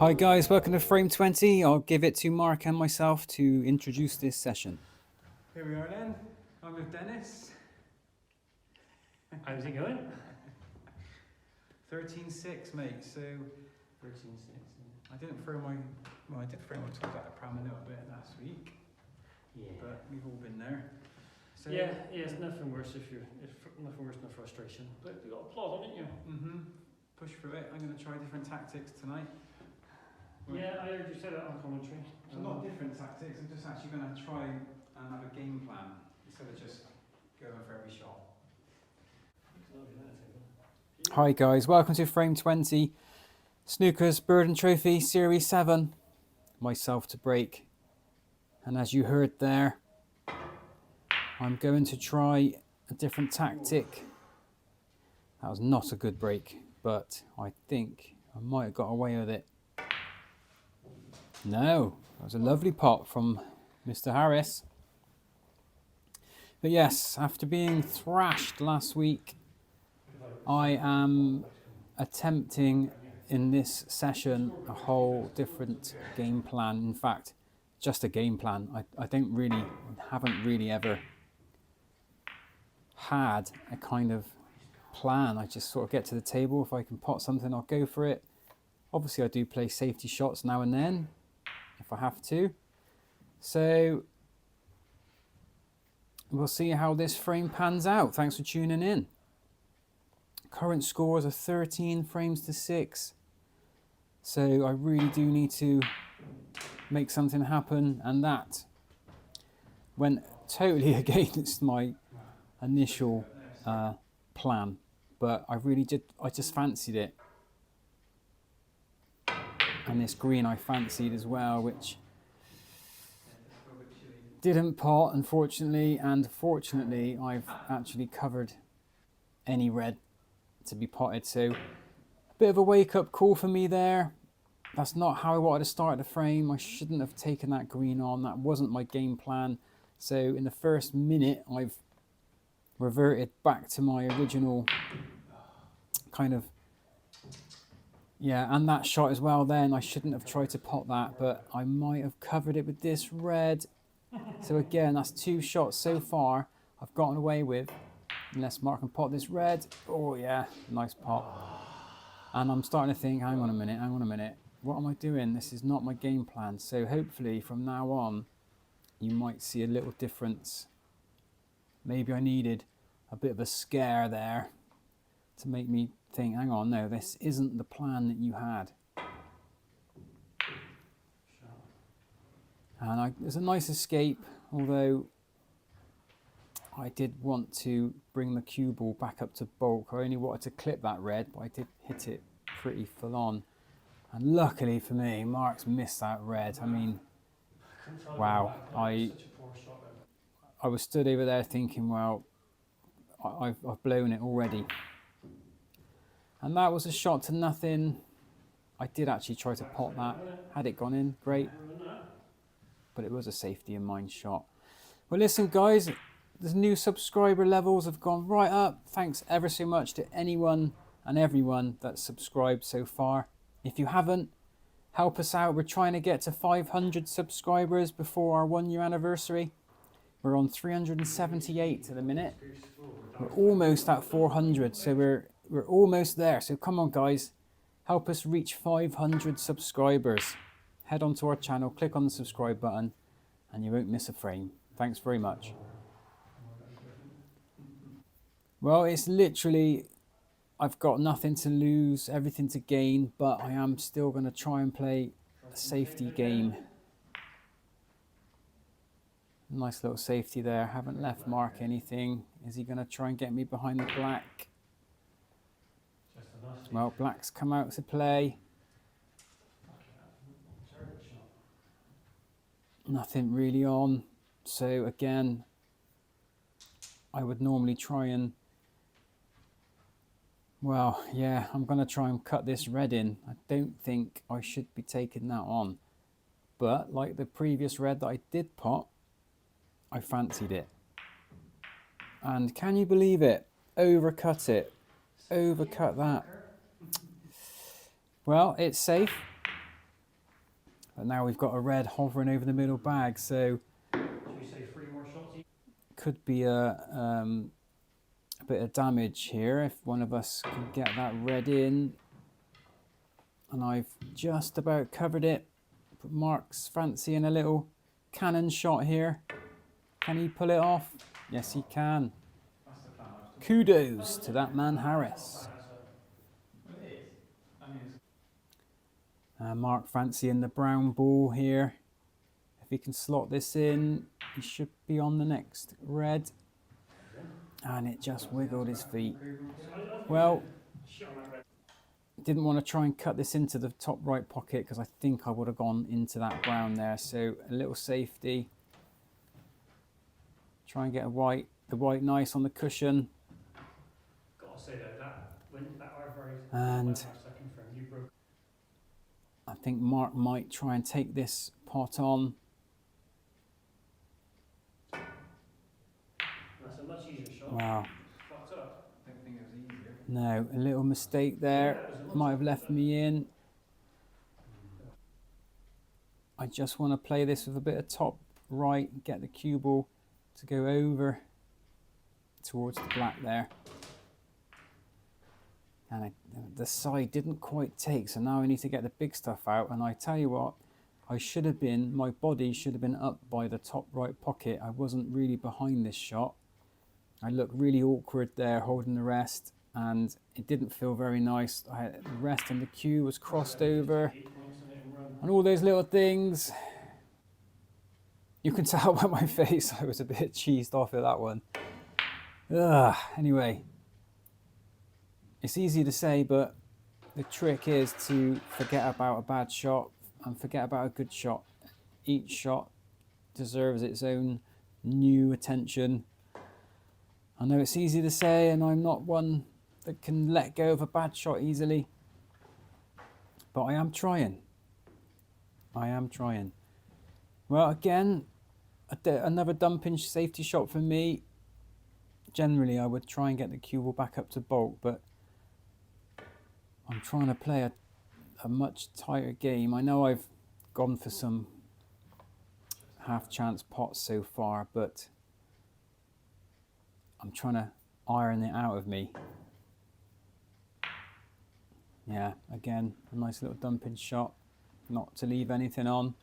Hi guys, welcome to Frame 20. I'll give it to Mark and myself to introduce this session. Here we are then. I'm with Dennis. How's it going? 13-6, mate. So 13-6. I didn't throw my, well, I did throw my tools out of pram a little bit last week, Yeah. but we've all been there. So Yeah, it's nothing worse if nothing worse than frustration. But you got applause on it, you. Push through it. I'm going to try different tactics tonight. Yeah, I heard you say that on commentary. So not different tactics. I'm just actually going to try and have a game plan instead of just going for every shot. Hi guys, welcome to Frame 20. Snookers Burden Trophy Series 7. Myself to break. And as you heard there, I'm going to try a different tactic. That was not a good break, but I think I might have got away with it. No, that was a lovely pot from Mr. Harris. But yes, after being thrashed last week, I am attempting in this session a whole different game plan. In fact, just a game plan. I haven't really ever had a kind of plan. I just sort of get to the table. If I can pot something, I'll go for it. Obviously, I do play safety shots now and then, if I have to. So we'll see how this frame pans out. Thanks for tuning in. Current scores are 13 frames to 6. So I really do need to make something happen, and that went totally against my initial plan. But I just fancied it. And this green I fancied as well, which didn't pot, unfortunately, and fortunately I've actually covered any red to be potted, so a bit of a wake-up call for me there. That's not how I wanted to start the frame. I shouldn't have taken that green on. That wasn't my game plan. So in the first minute I've reverted back to my original kind of, yeah, and that shot as well then. I shouldn't have tried to pot that, but I might have covered it with this red. So again, that's 2 shots so far I've gotten away with. Unless Mark can pot this red. Oh yeah, nice pot. And I'm starting to think, hang on a minute. What am I doing? This is not my game plan. So hopefully from now on, you might see a little difference. Maybe I needed a bit of a scare there to make me think, hang on, no, this isn't the plan that you had. And there's a nice escape, although I did want to bring the cue ball back up to bulk. I only wanted to clip that red, but I did hit it pretty full on. And luckily for me, Mark's missed that red. I mean, wow. I was stood over there thinking, well, I've blown it already. And that was a shot to nothing. I did actually try to pot that. Had it gone in, great. But it was a safety in mind shot. Well, listen, guys. The new subscriber levels have gone right up. Thanks ever so much to anyone and everyone that's subscribed so far. If you haven't, help us out. We're trying to get to 500 subscribers before our 1 year anniversary. We're on 378 at the minute. We're almost at 400, so we're almost there. So come on, guys, help us reach 500 subscribers. Head onto our channel, click on the subscribe button, and you won't miss a frame. Thanks very much. Well, it's literally, I've got nothing to lose, everything to gain, but I am still going to try and play a safety game. Nice little safety there. Haven't left Mark anything. Is he going to try and get me behind the black? Well, black's come out to play. Nothing really on. So again, I would normally try and, well, yeah, I'm going to try and cut this red in. I don't think I should be taking that on. But like the previous red that I did pot, I fancied it. And can you believe it? Overcut it. Overcut that. Well, it's safe. But now we've got a red hovering over the middle bag, so Should we say 3 more shots? could be a bit of damage here if one of us can get that red in. And I've just about covered it. But Mark's fancying a little cannon shot here. Can he pull it off? Yes, he can. That's the plan. Kudos to that man Harris. Well, it is. I mean, it's Mark fancying the brown ball here. If he can slot this in, he should be on the next red. And it just wiggled his feet. Well, didn't want to try and cut this into the top right pocket because I think I would have gone into that brown there. So a little safety. Try and get the white nice on the cushion. Gotta say though, that ivory And second frame, you broke. I think Mark might try and take this pot on. That's a much easier shot. Wow. Fucked up. I don't think it was easier. No, a little mistake there. Might have left me in. I just want to play this with a bit of top right and get the cue ball to go over towards the black there. And the side didn't quite take, so now I need to get the big stuff out. And I tell you what, my body should have been up by the top right pocket. I wasn't really behind this shot. I looked really awkward there holding the rest, and it didn't feel very nice. The rest and the cue was crossed over, and all those little things. You can tell by my face I was a bit cheesed off at that one. Anyway, it's easy to say, but the trick is to forget about a bad shot and forget about a good shot. Each shot deserves its own new attention. I know it's easy to say, and I'm not one that can let go of a bad shot easily, but I am trying. I am trying. Well, again, another dumping safety shot for me. Generally, I would try and get the cue ball back up to bulk, but I'm trying to play a much tighter game. I know I've gone for some half chance pots so far, but I'm trying to iron it out of me. Yeah, again, a nice little dumping shot, not to leave anything on.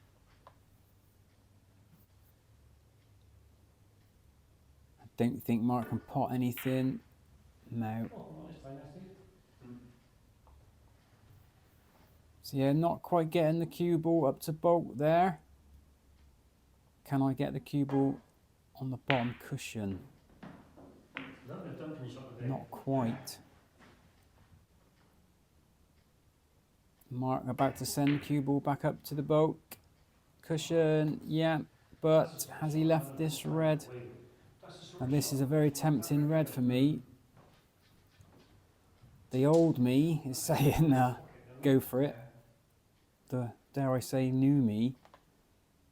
I don't think Mark can pot anything. No. So yeah, not quite getting the cue ball up to bulk there. Can I get the cue ball on the bottom cushion? Not quite. Mark about to send the cue ball back up to the bulk cushion. Yeah, but has he left this red? And this is a very tempting red for me. The old me is saying, go for it. The, dare I say, new me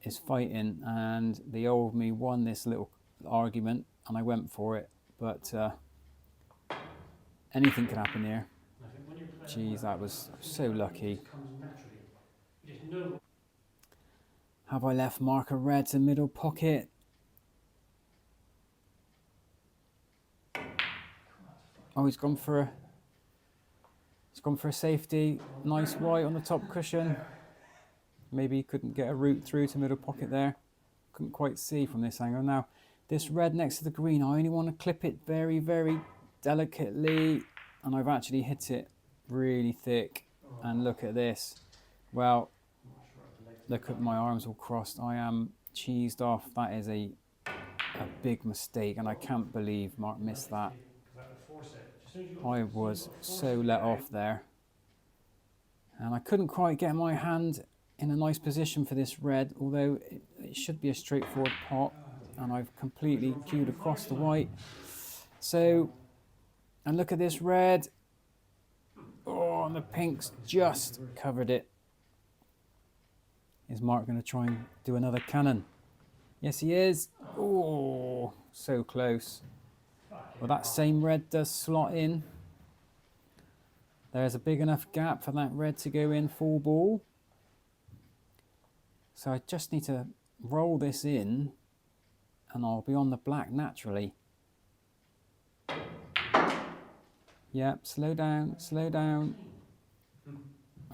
is fighting, and the old me won this little argument, and I went for it. But anything can happen here. Jeez, that was so lucky. Have I left Mark a red to middle pocket? Oh, he's gone for a safety. Nice white on the top cushion. Maybe he couldn't get a route through to middle pocket there. Couldn't quite see from this angle. Now, this red next to the green, I only want to clip it very, very delicately. And I've actually hit it really thick. And look at this. Well, look at my arms all crossed. I am cheesed off. That is a big mistake. And I can't believe Mark missed that. I was so let off there. And I couldn't quite get my hand in a nice position for this red, although it should be a straightforward pot. And I've completely cued across the white. So, and look at this red. Oh, and the pinks just covered it. Is Mark going to try and do another cannon? Yes, he is. Oh, so close. Well, that same red does slot in. There's a big enough gap for that red to go in full ball. So I just need to roll this in and I'll be on the black naturally. Yep, slow down, slow down.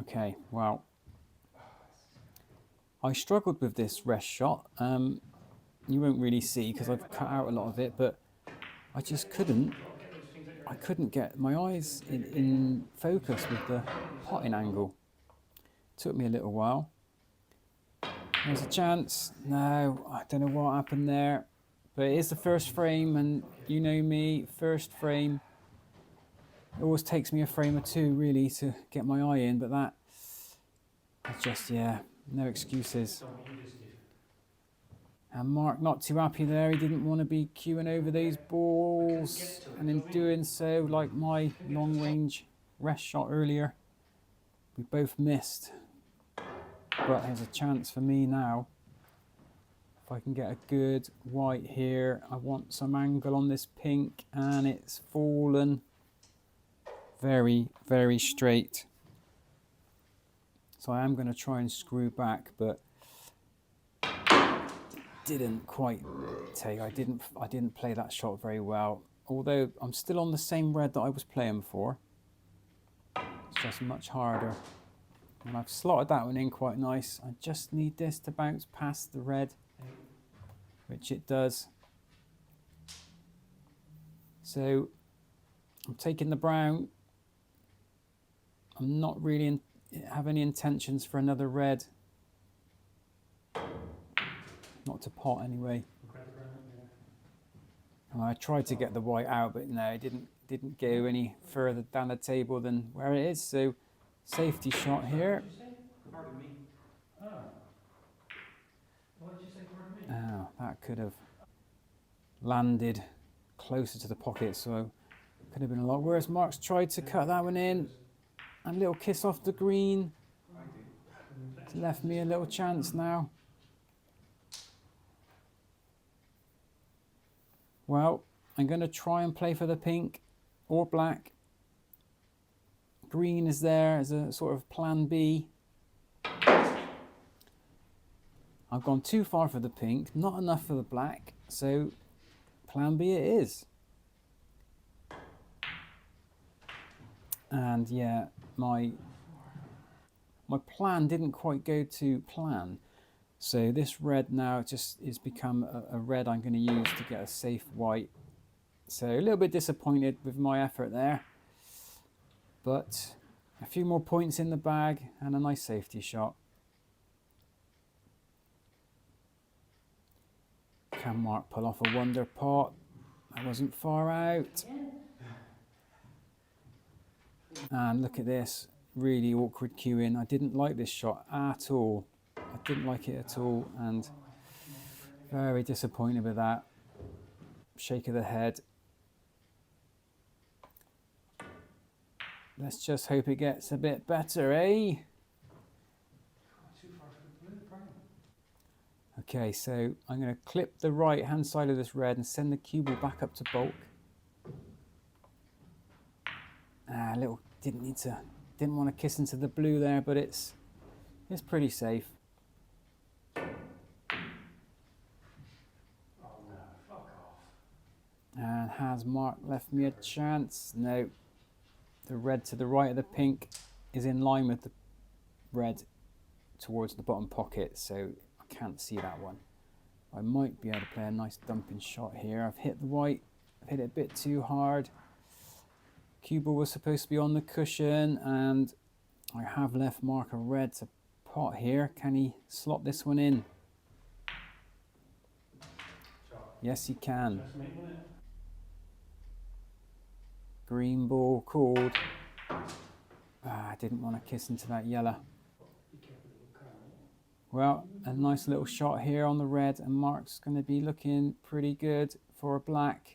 Okay, well, I struggled with this rest shot. You won't really see because I've cut out a lot of it, but I just couldn't get my eyes in focus with the potting angle. Took me a little while. There's a chance. No, I don't know what happened there, but it is the first frame, and you know me, first frame. It always takes me a frame or two really to get my eye in, but that just, yeah, no excuses. And Mark not too happy there. He didn't want to be queuing over these balls, and in doing so, like my long range rest shot earlier, we both missed. But there's a chance for me now. If I can get a good white here, I want some angle on this pink, and it's fallen very, very straight. So I am going to try and screw back, but didn't quite take. I didn't play that shot very well. Although I'm still on the same red that I was playing before. It's just much harder. And I've slotted that one in quite nice. I just need this to bounce past the red, which it does. So I'm taking the brown. I'm not really have any intentions for another red. Not to pot anyway. And I tried to get the white out, but no, it didn't go any further down the table than where it is. So safety shot here. Pardon me. Oh. Why did you say pardon me? Oh, that could have landed closer to the pocket, so could have been a lot worse. Mark's tried to cut that one in. A little kiss off the green. It's left me a little chance now. Well, I'm going to try and play for the pink or black. Green is there as a sort of plan B. I've gone too far for the pink, not enough for the black, so plan B it is. And yeah, my plan didn't quite go to plan. So this red now just is become a red I'm going to use to get a safe white. So a little bit disappointed with my effort there. But a few more points in the bag and a nice safety shot. Can Mark pull off a wonder pot? That wasn't far out. And look at this, really awkward queuing. I didn't like this shot at all. I didn't like it at all, and very disappointed with that. Shake of the head. Let's just hope it gets a bit better, eh? Okay, so I'm going to clip the right hand side of this red and send the cue ball back up to bulk. Didn't want to kiss into the blue there, but it's pretty safe. And has Mark left me a chance? No. The red to the right of the pink is in line with the red towards the bottom pocket, so I can't see that one. I might be able to play a nice dumping shot here. I've hit the white, I've hit it a bit too hard. Cue ball was supposed to be on the cushion, and I have left Mark a red to pot here. Can he slot this one in? Yes, he can. Green ball called. I didn't want to kiss into that yellow. Well, a nice little shot here on the red, and Mark's going to be looking pretty good for a black.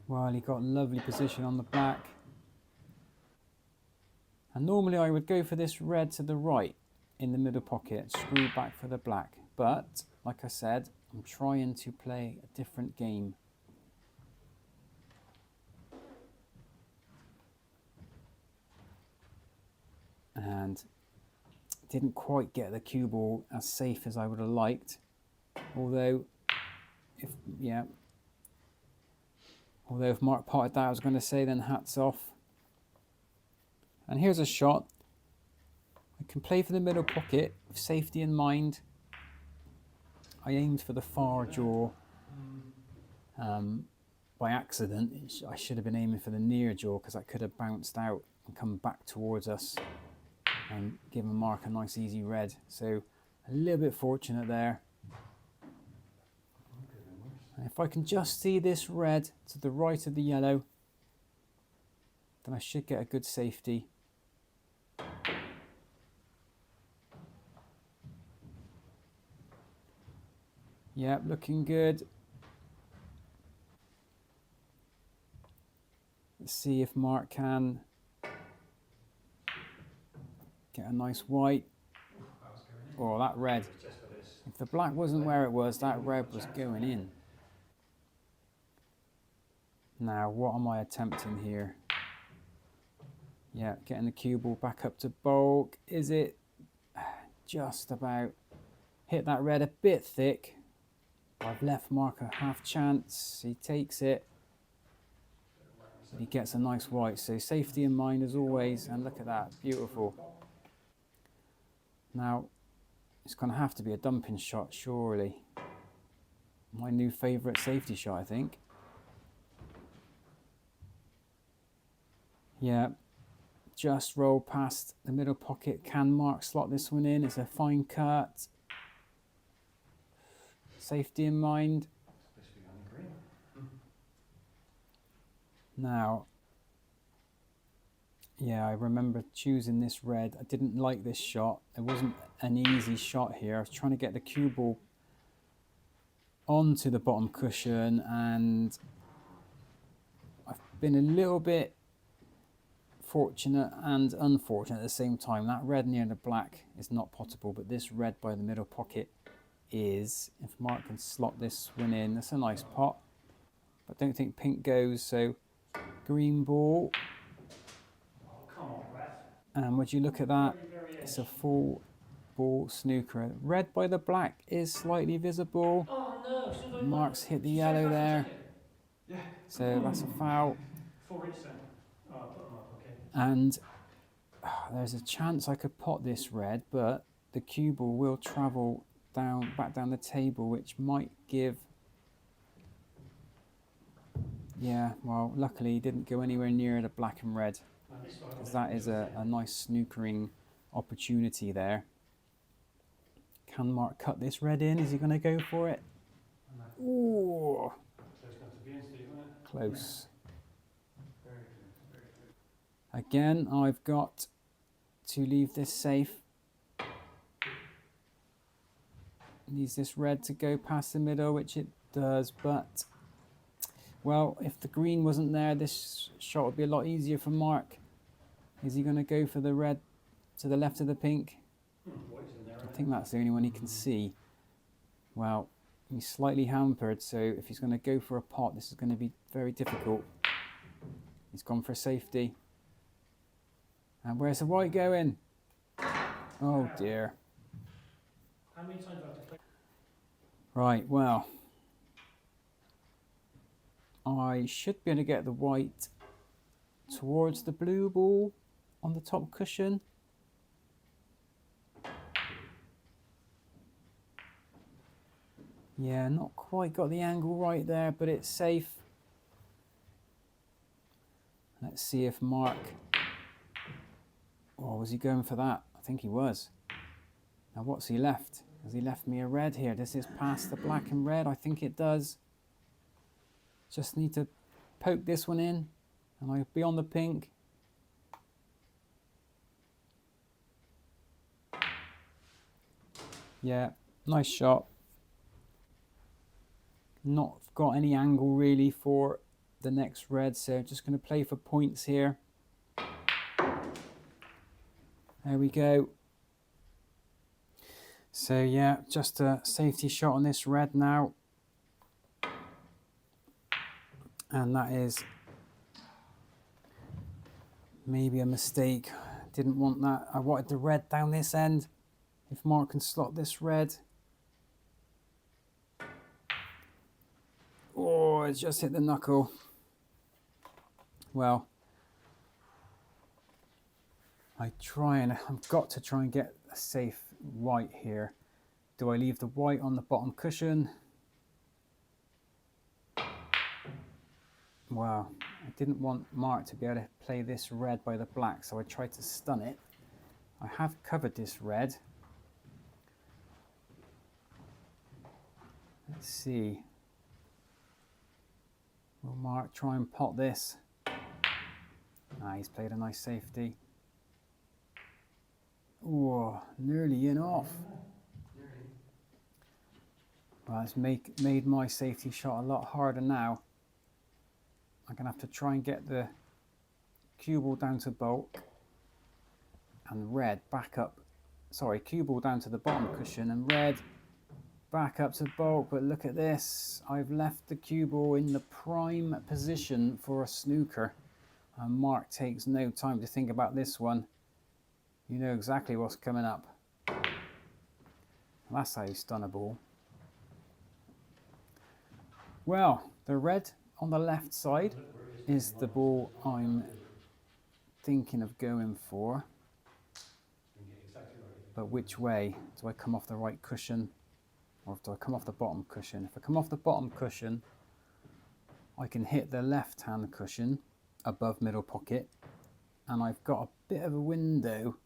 Well, he got a lovely position on the black. And normally I would go for this red to the right in the middle pocket, screw back for the black. But, like I said, I'm trying to play a different game. didn't quite get the cue ball as safe as I would have liked. Although, if Mark potted that, I was going to say, then hats off. And here's a shot. I can play for the middle pocket with safety in mind. I aimed for the far jaw by accident. I should have been aiming for the near jaw because that could have bounced out and come back towards us and given Mark a nice easy red. So a little bit fortunate there. And if I can just see this red to the right of the yellow, then I should get a good safety. Yeah, looking good. Let's see if Mark can get a nice white. Oh, that red. If the black wasn't where it was, that red was going in. Now, what am I attempting here? Yeah, getting the cue ball back up to bulk. Is it just about? Hit that red a bit thick. I've left Mark a half chance. He takes it. He gets a nice white. So safety in mind as always. And look at that. Beautiful. Now, it's going to have to be a dumping shot, surely. My new favourite safety shot, I think. Yeah. Just roll past the middle pocket. Can Mark slot this one in? It's a fine cut. Safety in mind. Now, yeah, I remember choosing this red. I didn't like this shot. It wasn't an easy shot here. I was trying to get the cue ball onto the bottom cushion, and I've been a little bit fortunate and unfortunate at the same time. That red near the black is not potable, but this red by the middle pocket is. If Mark can slot this one in, that's a nice pot. But I don't think pink goes, so green ball. And would you look at that? It's a full ball snooker. Red by the black is slightly visible. Oh no! Mark's hit the yellow there. Yeah. So that's a foul. 4 each then. Oh, I put them up, okay. And there's a chance I could pot this red, but the cue ball will travel back down the table, which might give. Yeah, well, luckily he didn't go anywhere near the black and red, because that is a nice snookering opportunity there. Can Mark cut this red in? Is he going to go for it? Ooh, close. Again, I've got to leave this safe. Needs this red to go past the middle, which it does, but well, if the green wasn't there, this shot would be a lot easier for Mark. Is he going to go for the red to the left of the pink? I think that's the only one he can see. Well, he's slightly hampered, so if he's going to go for a pot, this is going to be very difficult. He's gone for safety. And where's the white going? Oh dear. How many times do I have to play? Right, well, I should be able to get the white towards the blue ball on the top cushion. Yeah, not quite got the angle right there, but it's safe. Let's see if Mark... Oh, was he going for that? I think he was. Now what's he left? Has he left me a red here? Does this pass the black and red? I think it does. Just need to poke this one in and I'll be on the pink. Yeah, nice shot. Not got any angle really for the next red, so just going to play for points here. There we go. So yeah, just a safety shot on this red now. And that is maybe a mistake. Didn't want that. I wanted the red down this end. If Mark can slot this red. Oh, it's just hit the knuckle. Well, I've got to try and get a safe white here. Do I leave the white on the bottom cushion? Wow, I didn't want Mark to be able to play this red by the black, so I tried to stun it. I have covered this red. Let's see. Will Mark try and pot this? Ah, he's played a nice safety. Oh, nearly in off. Well, it's made my safety shot a lot harder now. I'm going to have to try and get the cue ball down to bulk and red back up. Sorry, cue ball down to the bottom cushion and red back up to bulk. But look at this. I've left the cue ball in the prime position for a snooker. And Mark takes no time to think about this one. You know exactly what's coming up. That's how you stun a ball. Well, the red on the left side is the ball I'm thinking of going for. But which way? Do I come off the right cushion or do I come off the bottom cushion? If I come off the bottom cushion, I can hit the left-hand cushion above middle pocket and I've got a bit of a window,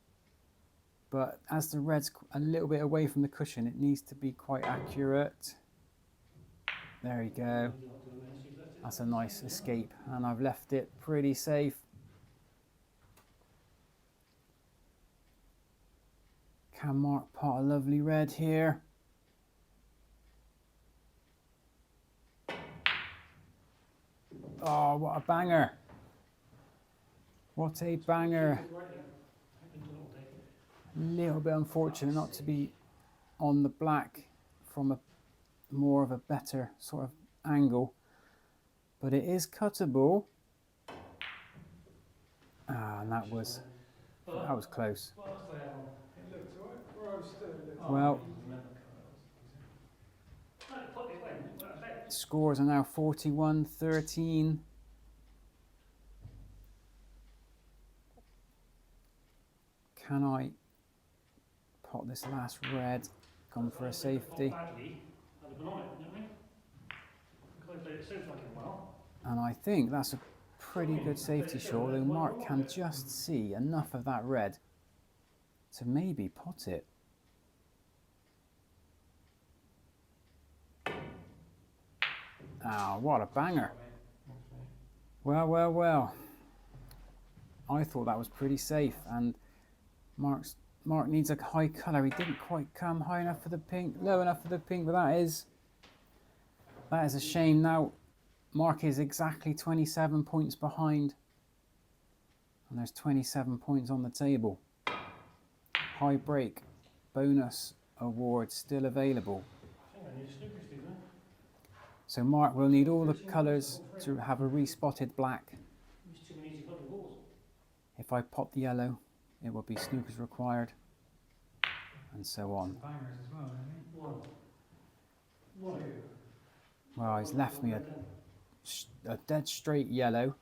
but as the red's a little bit away from the cushion, it needs to be quite accurate. There you go. That's a nice escape, and I've left it pretty safe. Can Mark pot a lovely red here? Oh, what a banger. What a banger. A little bit unfortunate not to be on the black from a more of a better sort of angle, but it is cuttable. Ah, and that was close. Well, scores are now 41-13. Can I pot this last red? Gone for a safety. And I think that's a pretty good safety shot, although Mark can just see enough of that red to maybe pot it. Ah, what a banger. Well, well, well. I thought that was pretty safe, and Mark needs a high colour. He didn't quite come high enough for the pink, low enough for the pink, but that is a shame. Now Mark is exactly 27 points behind, and there's 27 points on the table. High break bonus award still available. So Mark will need all the colours to have a respotted black. If I pop the yellow, it will be snookers required, and so on. Bangers as well, don't One. Well, he's left me a dead straight yellow,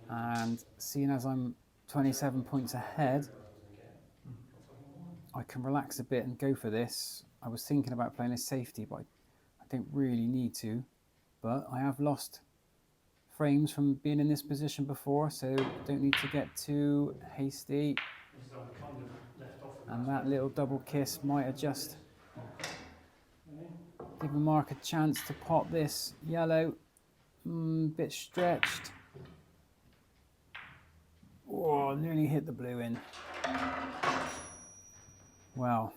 and seeing as I'm 27 points ahead, I can relax a bit and go for this. I was thinking about playing a safety, but I don't really need to. But I have lost frames from being in this position before, so don't need to get too hasty. And that little double kiss might have just given Mark a chance to pot this yellow. Bit stretched. Oh, nearly hit the blue in. Well,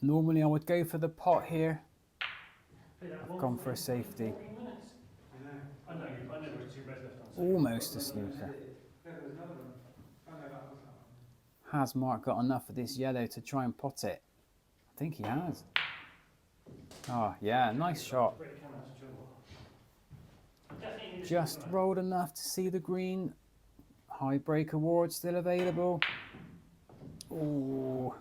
normally I would go for the pot here. I've gone for a safety. Almost a snooker. Has Mark got enough of this yellow to try and pot it? I think he has. Oh yeah, nice shot. Just rolled enough to see the green. High break award still available. Oh,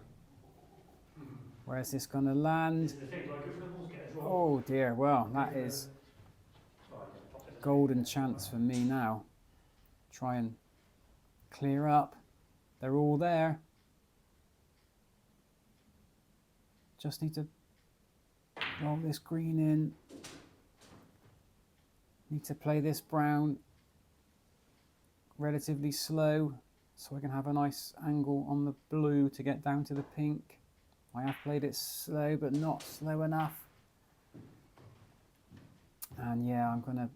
where's this going to land? The thing, do I go for the balls, get a draw? Oh dear, well, that is Oh, yeah, pop it as a golden thing. chance for me now. Try and clear up. They're all there. Just need to roll this green in. Need to play this brown relatively slow so I can have a nice angle on the blue to get down to the pink. I have played it slow, but not slow enough. And yeah, I'm going to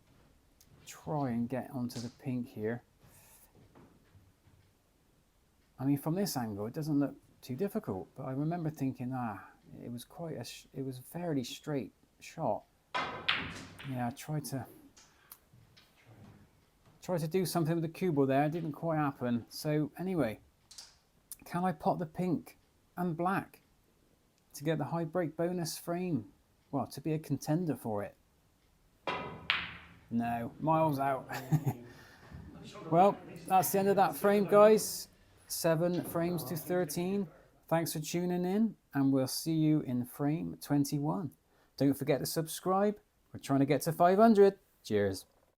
try and get onto the pink here. I mean, from this angle, it doesn't look too difficult, but I remember thinking, it was it was a fairly straight shot. Yeah, I tried to do something with the cue ball there. It didn't quite happen. So anyway, can I pot the pink and black to get the high break bonus frame? Well, to be a contender for it. No, miles out. Well, that's the end of that frame, guys. 7 frames to 13. Thanks for tuning in, and we'll see you in frame 21. Don't forget to subscribe. We're trying to get to 500. Cheers.